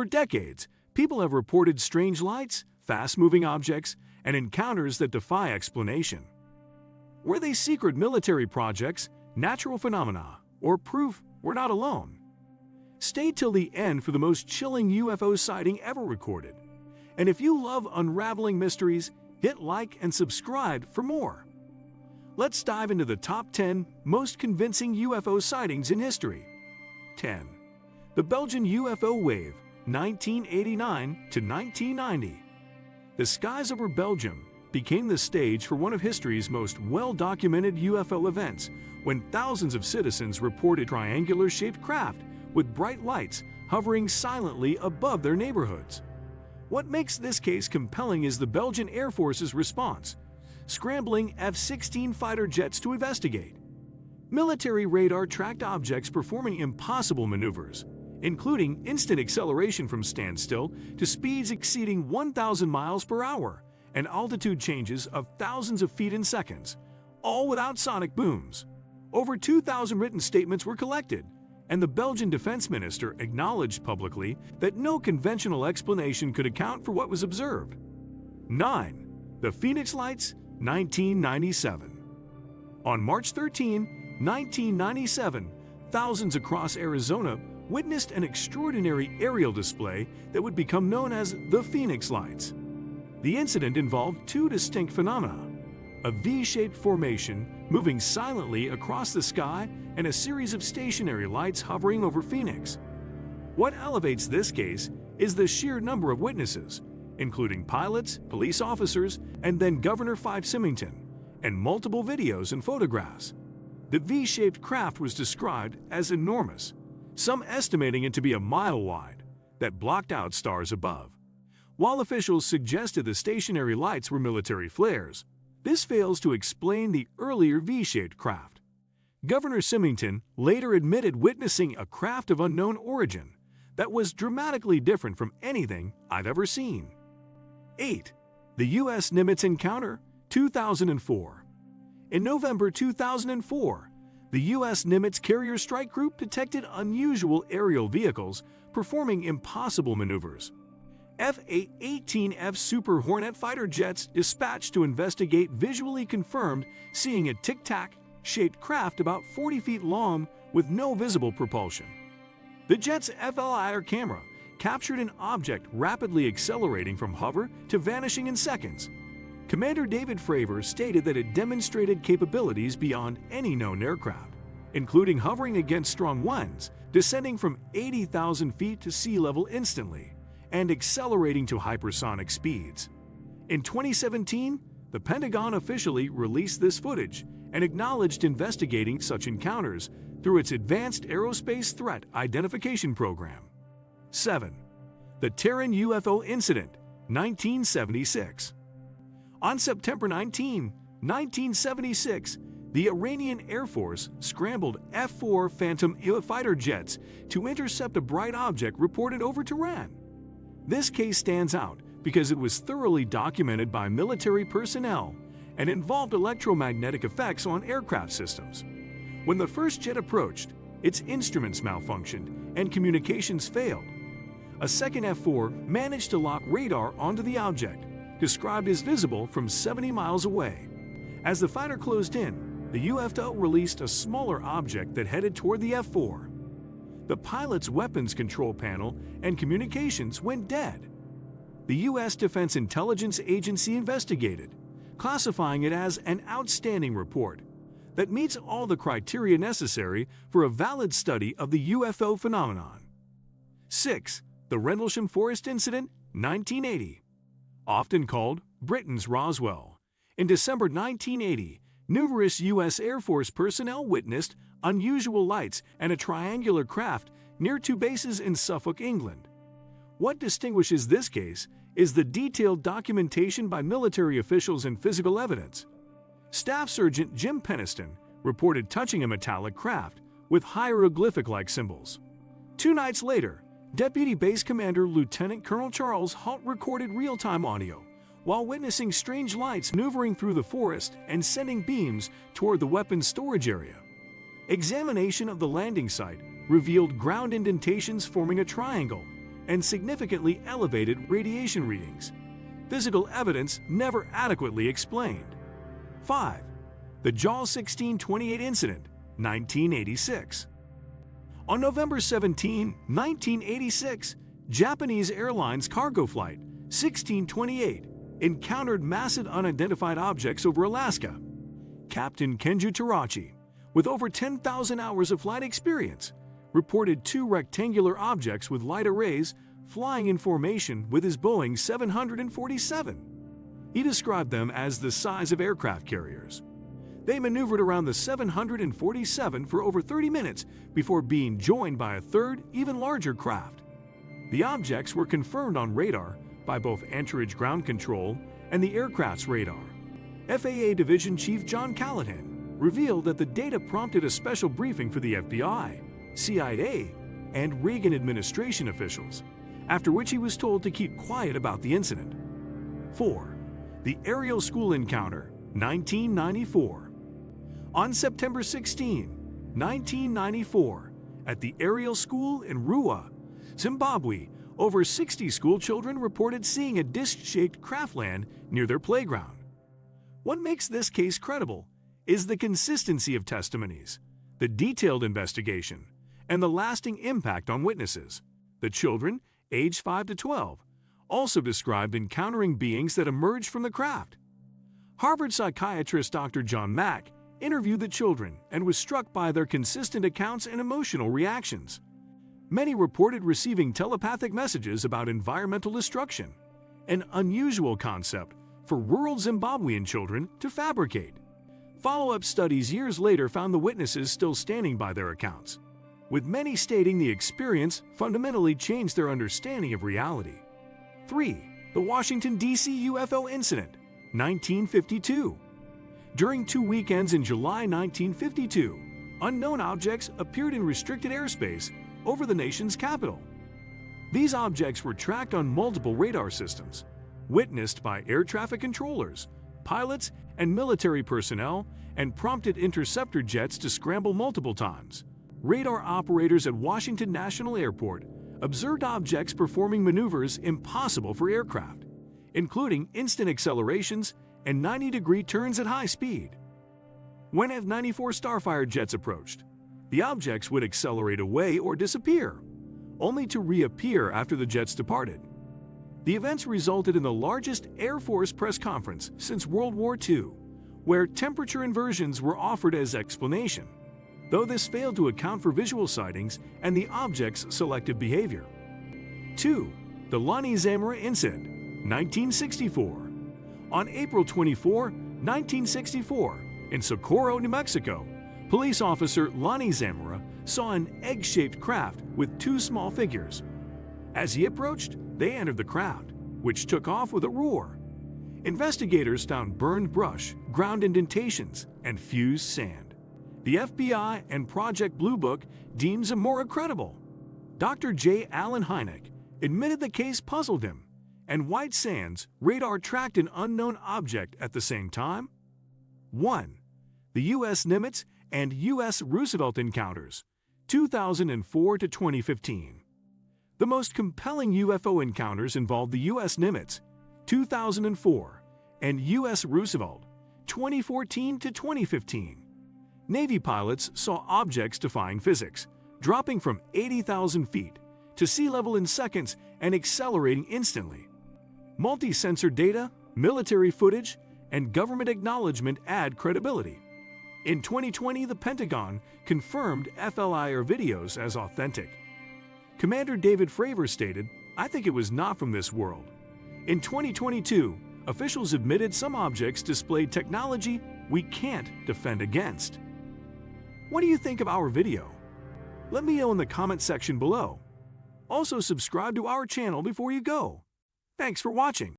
For decades, people have reported strange lights, fast-moving objects, and encounters that defy explanation. Were they secret military projects, natural phenomena, or proof we're not alone? Stay till the end for the most chilling UFO sighting ever recorded. And if you love unraveling mysteries, hit like and subscribe for more. Let's dive into the top 10 most convincing UFO sightings in history. 10. The Belgian UFO Wave, 1989 to 1990. The skies over Belgium became the stage for one of history's most well-documented UFO events, when thousands of citizens reported triangular-shaped craft with bright lights hovering silently above their neighborhoods. What makes this case compelling is the Belgian Air Force's response, scrambling F-16 fighter jets to investigate. Military radar tracked objects performing impossible maneuvers, including instant acceleration from standstill to speeds exceeding 1,000 miles per hour and altitude changes of thousands of feet in seconds, all without sonic booms. Over 2,000 written statements were collected, and the Belgian defense minister acknowledged publicly that no conventional explanation could account for what was observed. 9. The Phoenix Lights, 1997. On March 13, 1997, thousands across Arizona witnessed an extraordinary aerial display that would become known as the Phoenix Lights. The incident involved two distinct phenomena: a V-shaped formation moving silently across the sky and a series of stationary lights hovering over Phoenix. What elevates this case is the sheer number of witnesses, including pilots, police officers, and then Governor Symington, and multiple videos and photographs. The V-shaped craft was described as enormous, some estimating it to be a mile wide, that blocked out stars above. While officials suggested the stationary lights were military flares, this fails to explain the earlier V-shaped craft. Governor Symington later admitted witnessing a craft of unknown origin that was dramatically different from anything I've ever seen. 8. The U.S. Nimitz Encounter, 2004. In November 2004, the U.S. Nimitz Carrier Strike Group detected unusual aerial vehicles performing impossible maneuvers. F-18F Super Hornet fighter jets dispatched to investigate visually confirmed seeing a Tic-Tac shaped craft about 40 feet long with no visible propulsion. The jet's FLIR camera captured an object rapidly accelerating from hover to vanishing in seconds. Commander David Fravor stated that it demonstrated capabilities beyond any known aircraft, including hovering against strong winds, descending from 80,000 feet to sea level instantly, and accelerating to hypersonic speeds. In 2017, the Pentagon officially released this footage and acknowledged investigating such encounters through its Advanced Aerospace Threat Identification Program. 7. The Terran UFO Incident, 1976. On September 19, 1976, the Iranian Air Force scrambled F-4 Phantom fighter jets to intercept a bright object reported over Tehran. This case stands out because it was thoroughly documented by military personnel and involved electromagnetic effects on aircraft systems. When the first jet approached, its instruments malfunctioned and communications failed. A second F-4 managed to lock radar onto the object, described as visible from 70 miles away. As the fighter closed in, the UFO released a smaller object that headed toward the F-4. The pilot's weapons control panel and communications went dead. The U.S. Defense Intelligence Agency investigated, classifying it as an outstanding report that meets all the criteria necessary for a valid study of the UFO phenomenon. 6. The Rendlesham Forest Incident, 1980. Often called Britain's Roswell. In December 1980, numerous U.S. Air Force personnel witnessed unusual lights and a triangular craft near two bases in Suffolk, England. What distinguishes this case is the detailed documentation by military officials and physical evidence. Staff Sergeant Jim Peniston reported touching a metallic craft with hieroglyphic-like symbols. 2 nights later, Deputy Base Commander Lieutenant Colonel Charles Halt recorded real-time audio while witnessing strange lights maneuvering through the forest and sending beams toward the weapons storage area. Examination of the landing site revealed ground indentations forming a triangle, and significantly elevated radiation readings. Physical evidence never adequately explained. 5. The JAWS 1628 incident, 1986. On November 17, 1986, Japanese Airlines cargo flight 1628 encountered massive unidentified objects over Alaska. Captain Kenju Terachi, with over 10,000 hours of flight experience, reported two rectangular objects with light arrays flying in formation with his Boeing 747. He described them as the size of aircraft carriers. They maneuvered around the 747 for over 30 minutes before being joined by a third, even larger craft. The objects were confirmed on radar by both Anchorage Ground Control and the aircraft's radar. FAA Division Chief John Callahan revealed that the data prompted a special briefing for the FBI, CIA, and Reagan administration officials, after which he was told to keep quiet about the incident. 4. The Ariel School Encounter, 1994. On September 16, 1994, at the Ariel School in Rua, Zimbabwe, over 60 school children reported seeing a disc-shaped craft land near their playground. What makes this case credible is the consistency of testimonies, the detailed investigation, and the lasting impact on witnesses. The children, aged 5 to 12, also described encountering beings that emerged from the craft. Harvard psychiatrist Dr. John Mack interviewed the children and was struck by their consistent accounts and emotional reactions. Many reported receiving telepathic messages about environmental destruction, an unusual concept for rural Zimbabwean children to fabricate. Follow-up studies years later found the witnesses still standing by their accounts, with many stating the experience fundamentally changed their understanding of reality. 3. The Washington, D.C. UFO Incident, 1952. During 2 weekends in July 1952, unknown objects appeared in restricted airspace over the nation's capital. These objects were tracked on multiple radar systems, witnessed by air traffic controllers, pilots, and military personnel, and prompted interceptor jets to scramble multiple times. Radar operators at Washington National Airport observed objects performing maneuvers impossible for aircraft, including instant accelerations and 90-degree turns at high speed. When F-94 Starfire jets approached, the objects would accelerate away or disappear, only to reappear after the jets departed. The events resulted in the largest Air Force press conference since World War II, where temperature inversions were offered as explanation, though this failed to account for visual sightings and the object's selective behavior. 2. The Lonnie Zamora Incident, 1964. On April 24, 1964, in Socorro, New Mexico, police officer Lonnie Zamora saw an egg-shaped craft with two small figures. As he approached, they entered the craft, which took off with a roar. Investigators found burned brush, ground indentations, and fused sand. The FBI and Project Blue Book deemed Zamora credible. Dr. J. Allen Hynek admitted the case puzzled him, and White Sands radar tracked an unknown object at the same time. 1. The U.S. Nimitz and U.S. Roosevelt encounters, 2004 to 2015. The most compelling UFO encounters involved the U.S. Nimitz, 2004, and U.S. Roosevelt, 2014 to 2015. Navy pilots saw objects defying physics, dropping from 80,000 feet to sea level in seconds and accelerating instantly. Multi-sensor data, military footage, and government acknowledgement add credibility. In 2020, the Pentagon confirmed FLIR videos as authentic. Commander David Fravor stated, "I think it was not from this world." In 2022, officials admitted some objects displayed technology we can't defend against. What do you think of our video? Let me know in the comment section below. Also, subscribe to our channel before you go. Thanks for watching.